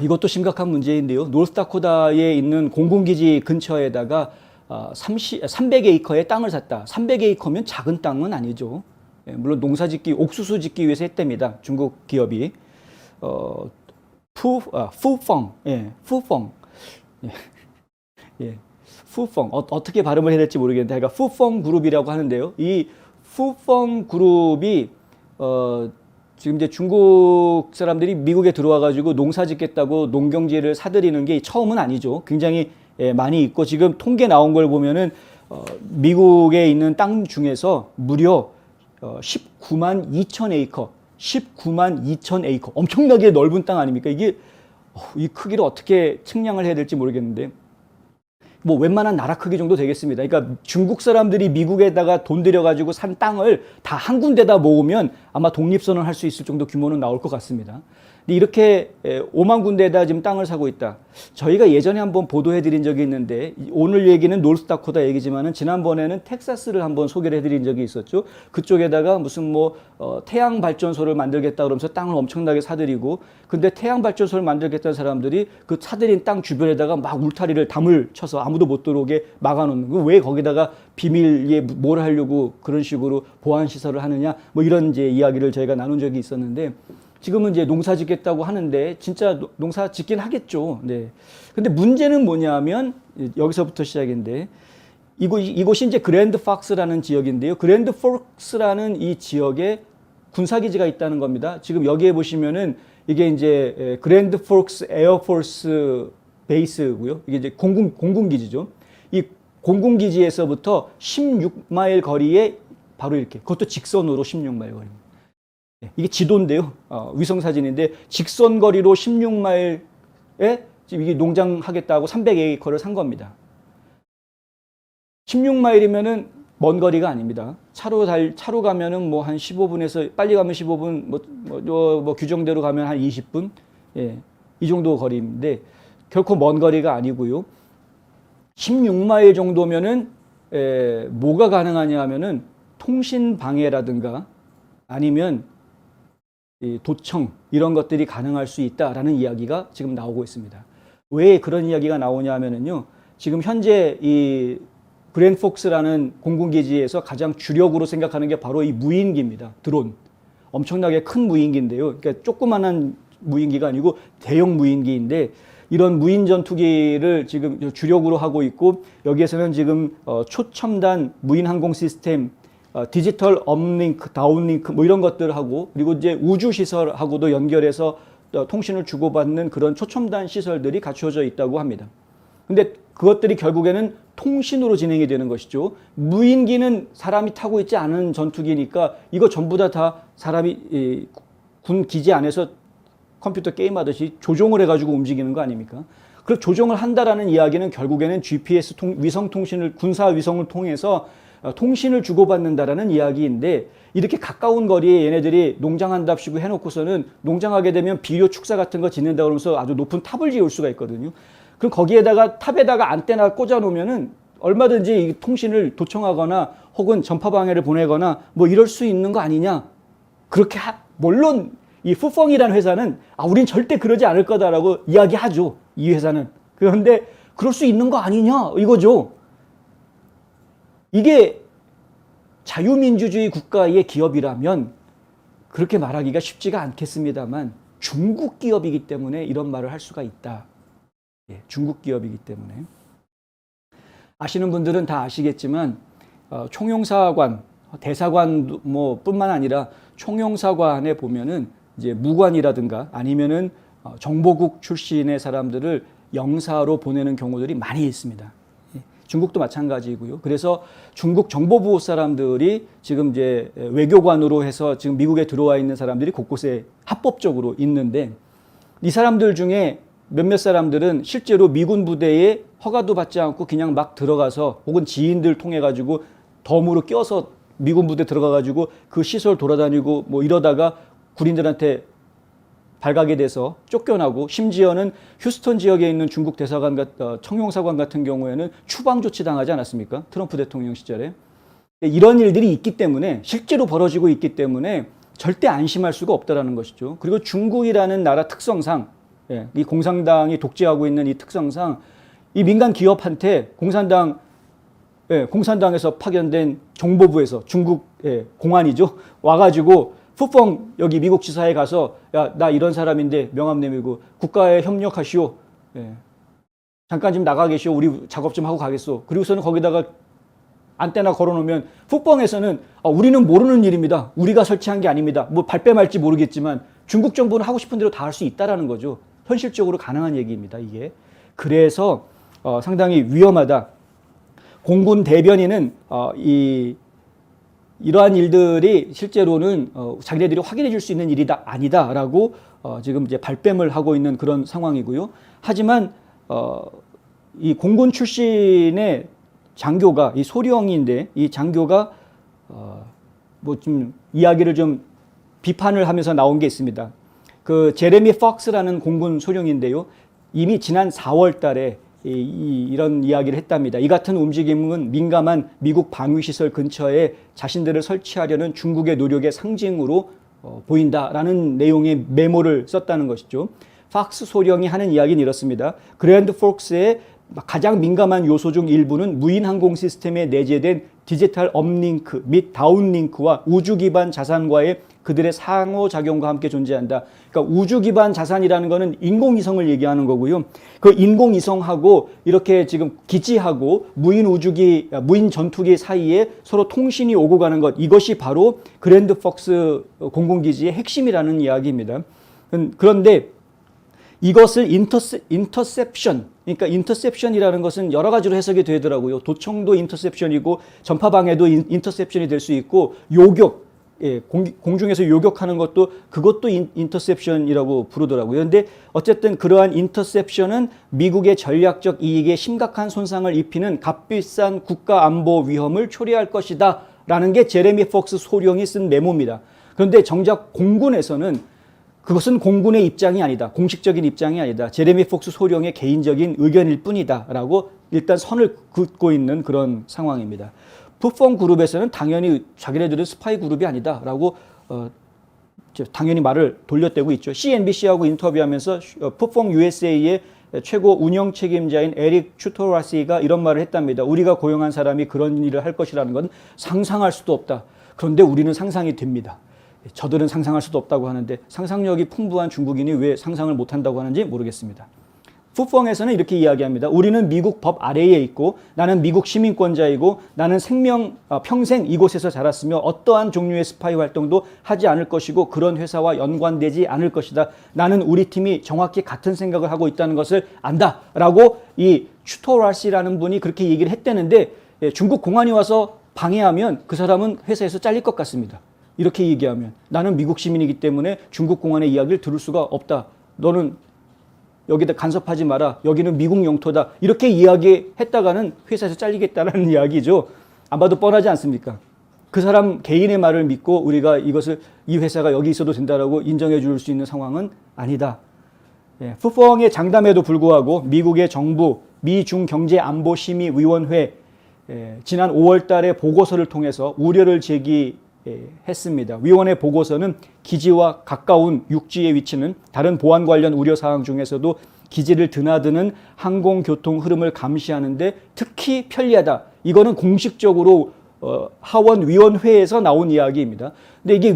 이것도 심각한 문제인데요. 노스다코다에 있는 공군기지 근처에다가 300에이커의 땅을 샀다. 300에이커면 작은 땅은 아니죠. 물론 농사짓기, 옥수수 짓기 위해서 했답니다. 중국 기업이. 푸펑, 푸펑. 푸펑. 어떻게 발음을 해야 될지 모르겠는데, 그러니까 푸펑 그룹이라고 하는데요. 이 푸펑 그룹이, 지금 이제 중국 사람들이 미국에 들어와 가지고 농사 짓겠다고 농경지를 사들이는 게 처음은 아니죠. 굉장히 많이 있고, 지금 통계 나온 걸 보면은 미국에 있는 땅 중에서 무려 19만 2천 에이커, 19만 2천 에이커, 엄청나게 넓은 땅 아닙니까? 이게 이 크기를 어떻게 측량을 해야 될지 모르겠는데, 뭐 웬만한 나라 크기 정도 되겠습니다. 그러니까 중국 사람들이 미국에다가 돈 들여가지고 산 땅을 다 한 군데다 모으면 아마 독립선언을 할 수 있을 정도 규모는 나올 것 같습니다. 근데 이렇게 5만 군데에다 지금 땅을 사고 있다. 저희가 예전에 한번 보도해드린 적이 있는데, 오늘 얘기는 노스다코다 얘기지만은 지난번에는 텍사스를 한번 소개를 해드린 적이 있었죠. 그쪽에다가 무슨 태양 발전소를 만들겠다 그러면서 땅을 엄청나게 사들이고, 근데 태양 발전소를 만들겠다는 사람들이 그 사들인 땅 주변에다가 막 울타리를 담을 쳐서 아무도 못 들어오게 막아놓는, 왜 거기다가 비밀리에 뭘 하려고 그런 식으로 보안 시설을 하느냐, 이런 이제 이야기를 저희가 나눈 적이 있었는데, 지금은 이제 농사 짓겠다고 하는데 진짜 농사 짓긴 하겠죠. 네. 근데 문제는 뭐냐면, 여기서부터 시작인데, 이곳이 이제 그랜드 폭스라는 지역인데요. 그랜드 폭스라는 이 지역에 군사기지가 있다는 겁니다. 지금 여기에 보시면은 이게 이제 그랜드 폭스 에어포스 베이스고요. 이게 이제 공군기지죠. 이 공군기지에서부터 16마일 거리에 바로 이렇게, 그것도 직선으로 16마일 거리입니다. 이게 지도인데요. 위성 사진인데, 직선 거리로 16마일에 지금 이게 농장 하겠다고 300에이커를 산 겁니다. 16마일이면은 먼 거리가 아닙니다. 차로 가면은 한 15분에서, 빨리 가면 15분, 규정대로 가면 한 20분? 이 정도 거리인데, 결코 먼 거리가 아니고요. 16마일 정도면은, 뭐가 가능하냐 하면은, 통신 방해라든가, 아니면, 도청, 이런 것들이 가능할 수 있다라는 이야기가 지금 나오고 있습니다. 왜 그런 이야기가 나오냐 하면은요, 지금 현재 이 그랜드 폭스라는 공군기지에서 가장 주력으로 생각하는 게 바로 이 무인기입니다. 드론. 엄청나게 큰 무인기인데요. 그러니까 조그만한 무인기가 아니고 대형 무인기인데, 이런 무인 전투기를 지금 주력으로 하고 있고, 여기에서는 지금 초첨단 무인 항공 시스템, 디지털 업링크, 다운링크 이런 것들하고, 그리고 이제 우주 시설하고도 연결해서 통신을 주고받는 그런 초첨단 시설들이 갖춰져 있다고 합니다. 근데 그것들이 결국에는 통신으로 진행이 되는 것이죠. 무인기는 사람이 타고 있지 않은 전투기니까 이거 전부 다 사람이 군 기지 안에서 컴퓨터 게임하듯이 조종을 해가지고 움직이는 거 아닙니까? 그 조종을 한다라는 이야기는 결국에는 GPS 위성 통신을, 군사 위성을 통해서 통신을 주고받는다라는 이야기인데, 이렇게 가까운 거리에 얘네들이 농장한답시고 해놓고서는 농장하게 되면 비료 축사 같은 거 짓는다 그러면서 아주 높은 탑을 지을 수가 있거든요. 그럼 거기에다가 탑에다가 안테나 꽂아 놓으면은 얼마든지 이 통신을 도청하거나 혹은 전파 방해를 보내거나 이럴 수 있는 거 아니냐. 그렇게 물론 이 푸펑이라는 회사는 우린 절대 그러지 않을 거다라고 이야기하죠. 이 회사는. 그런데 그럴 수 있는 거 아니냐 이거죠. 이게 자유민주주의 국가의 기업이라면 그렇게 말하기가 쉽지가 않겠습니다만, 중국 기업이기 때문에 이런 말을 할 수가 있다. 중국 기업이기 때문에. 아시는 분들은 다 아시겠지만, 총영사관, 대사관 뿐만 아니라 총영사관에 보면은 이제 무관이라든가 아니면은 정보국 출신의 사람들을 영사로 보내는 경우들이 많이 있습니다. 중국도 마찬가지고요. 그래서 중국 정보부 사람들이 지금 이제 외교관으로 해서 지금 미국에 들어와 있는 사람들이 곳곳에 합법적으로 있는데, 이 사람들 중에 몇몇 사람들은 실제로 미군 부대에 허가도 받지 않고 그냥 막 들어가서, 혹은 지인들 통해 가지고 덤으로 껴서 미군 부대 들어가 가지고 그 시설 돌아다니고 이러다가 군인들한테 발각이 돼서 쫓겨나고, 심지어는 휴스턴 지역에 있는 중국 대사관, 청용사관 같은 경우에는 추방 조치당하지 않았습니까? 트럼프 대통령 시절에. 이런 일들이 있기 때문에, 실제로 벌어지고 있기 때문에 절대 안심할 수가 없다는 것이죠. 그리고 중국이라는 나라 특성상 예, 이 공산당이 독재하고 있는 이 특성상 이 민간 기업한테 공산당에서 파견된 정보부에서 중국 공안이죠. 와가지고 푸펑 여기 미국 지사에 가서 야, 나 이런 사람인데 명함 내밀고 국가에 협력하시오. 예, 잠깐 좀 나가 계시오. 우리 작업 좀 하고 가겠소. 그리고서는 거기다가 안테나 걸어놓으면 푸펑에서는 우리는 모르는 일입니다. 우리가 설치한 게 아닙니다. 뭐 발뺌할지 모르겠지만 중국 정부는 하고 싶은 대로 다 할 수 있다라는 거죠. 현실적으로 가능한 얘기입니다. 이게. 그래서 상당히 위험하다. 공군 대변인은 이러한 일들이 실제로는 자기네들이 확인해 줄 수 있는 일이다 아니다라고 지금 이제 발뺌을 하고 있는 그런 상황이고요. 하지만 이 공군 출신의 장교가 이 소령인데 이 장교가 뭐 좀 이야기를 좀 비판을 하면서 나온 게 있습니다. 그 제레미 폭스라는 공군 소령인데요. 이미 지난 4월 달에 이런 이야기를 했답니다. 이 같은 움직임은 민감한 미국 방위시설 근처에 자신들을 설치하려는 중국의 노력의 상징으로 보인다라는 내용의 메모를 썼다는 것이죠. 폭스 소령이 하는 이야기는 이렇습니다. 그랜드 포크스의 가장 민감한 요소 중 일부는 무인 항공 시스템에 내재된 디지털 업링크 및 다운링크와 우주 기반 자산과의 그들의 상호작용과 함께 존재한다. 그러니까 우주 기반 자산이라는 것은 인공위성을 얘기하는 거고요. 그 인공위성하고 이렇게 지금 기지하고 무인 전투기 사이에 서로 통신이 오고 가는 것, 이것이 바로 그랜드 폭스 공군기지의 핵심이라는 이야기입니다. 그런데 이것을 인터셉션, 그러니까 인터셉션이라는 것은 여러 가지로 해석이 되더라고요. 도청도 인터셉션이고 전파방해도 인터셉션이 될 수 있고 요격, 공중에서 요격하는 그것도 인터셉션이라고 부르더라고요. 그런데 어쨌든 그러한 인터셉션은 미국의 전략적 이익에 심각한 손상을 입히는 값비싼 국가 안보 위험을 초래할 것이다 라는 게 제레미 폭스 소령이 쓴 메모입니다. 그런데 정작 공군에서는 그것은 공군의 입장이 아니다. 공식적인 입장이 아니다. 제레미 폭스 소령의 개인적인 의견일 뿐이다 라고 일단 선을 긋고 있는 그런 상황입니다. 푸펑 그룹에서는 당연히 자기네들은 스파이 그룹이 아니다 라고 당연히 말을 돌려대고 있죠. CNBC하고 인터뷰하면서 푸펑 USA의 최고 운영 책임자인 에릭 추토라시가 이런 말을 했답니다. 우리가 고용한 사람이 그런 일을 할 것이라는 건 상상할 수도 없다. 그런데 우리는 상상이 됩니다. 저들은 상상할 수도 없다고 하는데 상상력이 풍부한 중국인이 왜 상상을 못한다고 하는지 모르겠습니다. 푸펑에서는 이렇게 이야기합니다. 우리는 미국 법 아래에 있고 나는 미국 시민권자이고 나는 평생 이곳에서 자랐으며 어떠한 종류의 스파이 활동도 하지 않을 것이고 그런 회사와 연관되지 않을 것이다. 나는 우리 팀이 정확히 같은 생각을 하고 있다는 것을 안다. 라고 이 추토라시라는 분이 그렇게 얘기를 했다는데 중국 공안이 와서 방해하면 그 사람은 회사에서 잘릴 것 같습니다. 이렇게 얘기하면 나는 미국 시민이기 때문에 중국 공안의 이야기를 들을 수가 없다. 너는 여기다 간섭하지 마라. 여기는 미국 영토다. 이렇게 이야기했다가는 회사에서 잘리겠다라는 이야기죠. 안 봐도 뻔하지 않습니까? 그 사람 개인의 말을 믿고 우리가 이 회사가 여기 있어도 된다라고 인정해 줄 수 있는 상황은 아니다. 푸펑의 장담에도 불구하고 미국의 정부 미중경제안보심의위원회 지난 5월 달에 보고서를 통해서 우려를 했습니다. 위원회 보고서는 기지와 가까운 육지에 위치는 다른 보안 관련 우려사항 중에서도 기지를 드나드는 항공교통 흐름을 감시하는데 특히 편리하다. 이거는 공식적으로 하원위원회에서 나온 이야기입니다. 근데 이게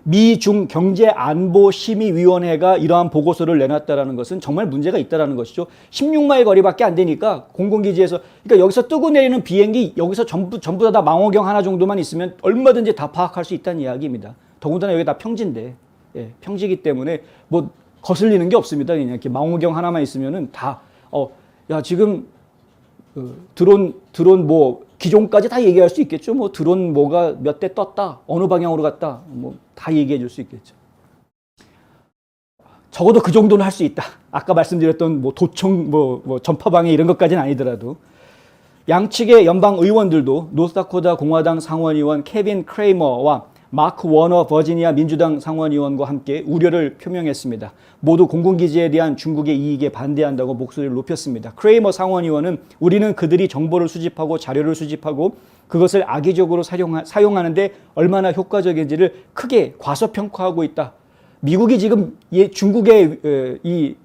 미중경제안보심의위원회가 이러한 보고서를 내놨다는 것은 정말 문제가 있다는 것이죠. 16마일 거리밖에 안 되니까 공군기지에서 그러니까 여기서 뜨고 내리는 비행기 여기서 전부 다 망원경 하나 정도만 있으면 얼마든지 다 파악할 수 있다는 이야기입니다. 더군다나 여기 다 평지인데 평지이기 때문에 뭐 거슬리는 게 없습니다. 그냥 이렇게 망원경 하나만 있으면은 다 야 지금 드론 뭐 기종까지 다 얘기할 수 있겠죠. 뭐 드론 뭐가 몇 대 떴다, 어느 방향으로 갔다, 뭐 다 얘기해 줄 수 있겠죠. 적어도 그 정도는 할 수 있다. 아까 말씀드렸던 뭐 도청, 뭐 전파방해 이런 것까지는 아니더라도 양측의 연방 의원들도 노스다코타 공화당 상원의원 케빈 크레이머와 마크 워너 버지니아 민주당 상원의원과 함께 우려를 표명했습니다. 모두 공군기지에 대한 중국의 이익에 반대한다고 목소리를 높였습니다. 크레이머 상원의원은 우리는 그들이 정보를 수집하고 자료를 수집하고 그것을 악의적으로 사용하는데 얼마나 효과적인지를 크게 과소평가하고 있다. 미국이 지금 중국의 이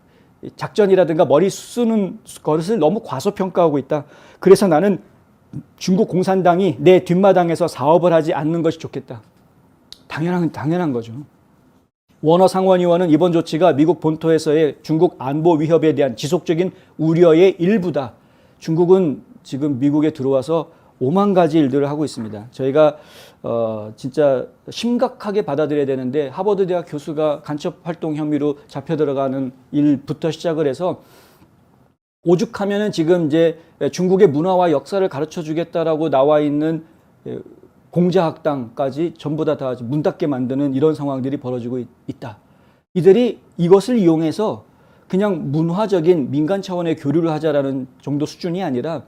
작전이라든가 머리 쓰는 것을 너무 과소평가하고 있다. 그래서 나는 중국 공산당이 내 뒷마당에서 사업을 하지 않는 것이 좋겠다. 당연한 거죠. 워너 상원의원은 이번 조치가 미국 본토에서의 중국 안보 위협에 대한 지속적인 우려의 일부다. 중국은 지금 미국에 들어와서 오만 가지 일들을 하고 있습니다. 저희가 진짜 심각하게 받아들여야 되는데 하버드 대학 교수가 간첩 활동 혐의로 잡혀 들어가는 일부터 시작을 해서 오죽하면은 지금 이제 중국의 문화와 역사를 가르쳐 주겠다라고 나와 있는 공자학당까지 전부 다 문 닫게 만드는 이런 상황들이 벌어지고 있다. 이들이 이것을 이용해서 그냥 문화적인 민간 차원의 교류를 하자라는 정도 수준이 아니라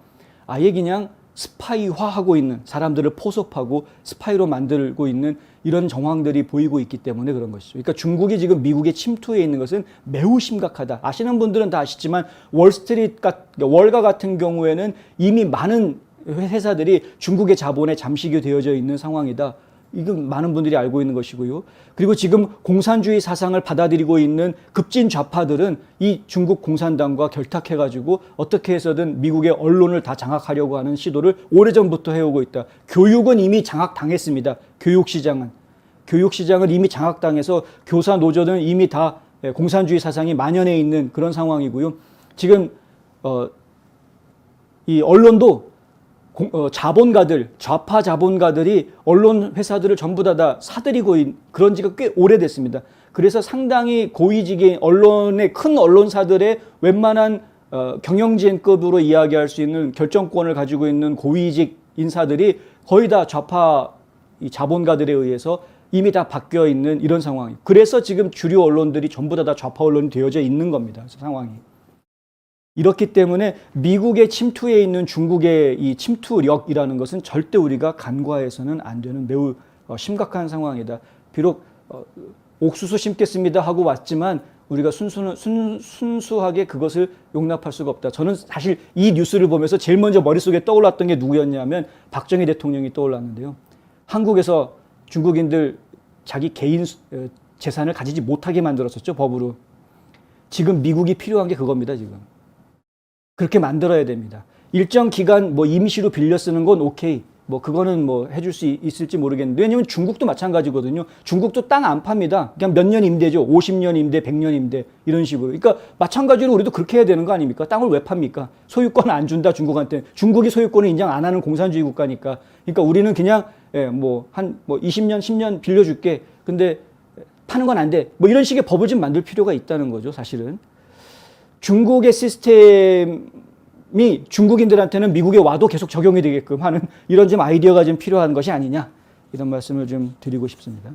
아예 그냥 스파이화하고 있는, 사람들을 포섭하고 스파이로 만들고 있는 이런 정황들이 보이고 있기 때문에 그런 것이죠. 그러니까 중국이 지금 미국의 침투해 있는 것은 매우 심각하다. 아시는 분들은 다 아시지만 월가 같은 경우에는 이미 많은 회사들이 중국의 자본에 잠식이 되어져 있는 상황이다. 이건 많은 분들이 알고 있는 것이고요. 그리고 지금 공산주의 사상을 받아들이고 있는 급진 좌파들은 이 중국 공산당과 결탁해가지고 어떻게 해서든 미국의 언론을 다 장악하려고 하는 시도를 오래전부터 해오고 있다. 교육은 이미 장악당했습니다. 교육시장을 이미 장악당해서 교사 노조는 이미 다 공산주의 사상이 만연해 있는 그런 상황이고요. 지금 이 언론도 자본가들, 좌파 자본가들이 언론 회사들을 전부 다 사들이고 있는 그런 지가 꽤 오래됐습니다. 그래서 상당히 고위직의 언론의 큰 언론사들의 웬만한 경영진급으로 이야기할 수 있는 결정권을 가지고 있는 고위직 인사들이 거의 다 좌파 자본가들에 의해서 이미 다 바뀌어 있는 이런 상황이에요. 그래서 지금 주류 언론들이 전부 다 좌파 언론이 되어져 있는 겁니다. 상황이. 이렇기 때문에 미국의 침투에 있는 중국의 이 침투력이라는 것은 절대 우리가 간과해서는 안 되는 매우 심각한 상황이다. 비록 옥수수 심겠습니다 하고 왔지만 우리가 순수하게 그것을 용납할 수가 없다. 저는 사실 이 뉴스를 보면서 제일 먼저 머릿속에 떠올랐던 게 누구였냐면 박정희 대통령이 떠올랐는데요. 한국에서 중국인들 자기 개인 재산을 가지지 못하게 만들었었죠, 법으로. 지금 미국이 필요한 게 그겁니다, 지금. 그렇게 만들어야 됩니다. 일정 기간 뭐 임시로 빌려 쓰는 건 오케이. 뭐 그거는 뭐 해줄 수 있을지 모르겠는데 왜냐면 중국도 마찬가지거든요. 중국도 땅 안 팝니다. 그냥 몇 년 임대죠. 50년 임대, 100년 임대 이런 식으로. 그러니까 마찬가지로 우리도 그렇게 해야 되는 거 아닙니까? 땅을 왜 팝니까? 소유권 안 준다 중국한테. 중국이 소유권을 인정 안 하는 공산주의 국가니까. 그러니까 우리는 그냥 뭐 20년, 10년 빌려줄게. 근데 파는 건 안 돼. 뭐 이런 식의 법을 좀 만들 필요가 있다는 거죠, 사실은. 중국의 시스템이 중국인들한테는 미국에 와도 계속 적용이 되게끔 하는 이런 좀 아이디어가 좀 필요한 것이 아니냐 이런 말씀을 좀 드리고 싶습니다.